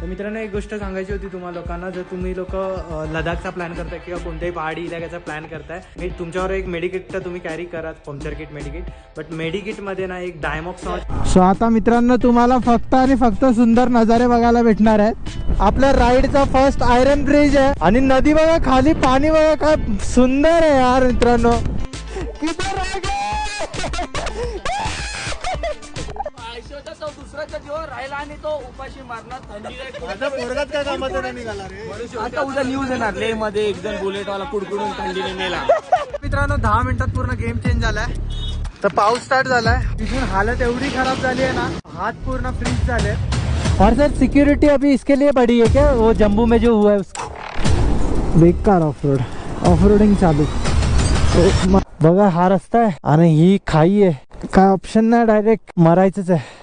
तर मित्रांनो एक गोष्ट सांगायची होती तुम्हाला लोकांना, जर तुम्ही लोक लडाखचा प्लॅन करताय किंवा कोणत्याही पहाडी इलाक्याचा प्लॅन करताय, मी तुमच्यावर एक मेडिकिट तर तुम्ही कॅरी करा, पंक्चर किट मेडिकिट, बट मेडिकिटमध्ये ना एक डायमॉक्स. सो आता मित्रांनो तुम्हाला फक्त आणि फक्त सुंदर नजारे बघायला भेटणार आहेत. आपल्या राईडचा फर्स्ट आयरन ब्रिज आहे आणि नदी बघा, खाली पाणी बघा, काय सुंदर आहे यार मित्रांनो. दुसऱ्याच्या जीवावर राहिला आणि तो उपाशी मारणार. आता उद्या न्यूज येणार, लेह मध्ये एक जण बुलेटवाला कुडकुडून थंडीने मेला. मित्रांनो 10 मिनिटात पूर्ण गेम चेंज झालाय. तर पाऊस स्टार्ट झालाय, तिथून हालत एवढी खराब झाली आहे ना, हात पूर्ण फ्रीज झाले. और सर सिक्योरिटी अभी इसके लिए बड़ी है क्या, वो जम्मू में जो हुआ है उसको. बेकार ऑफरोडिंग चालू. बघा हा रस्ता आहे आणि ही खाई आहे, काय ऑप्शन नाही, डायरेक्ट मरायचंच आहे.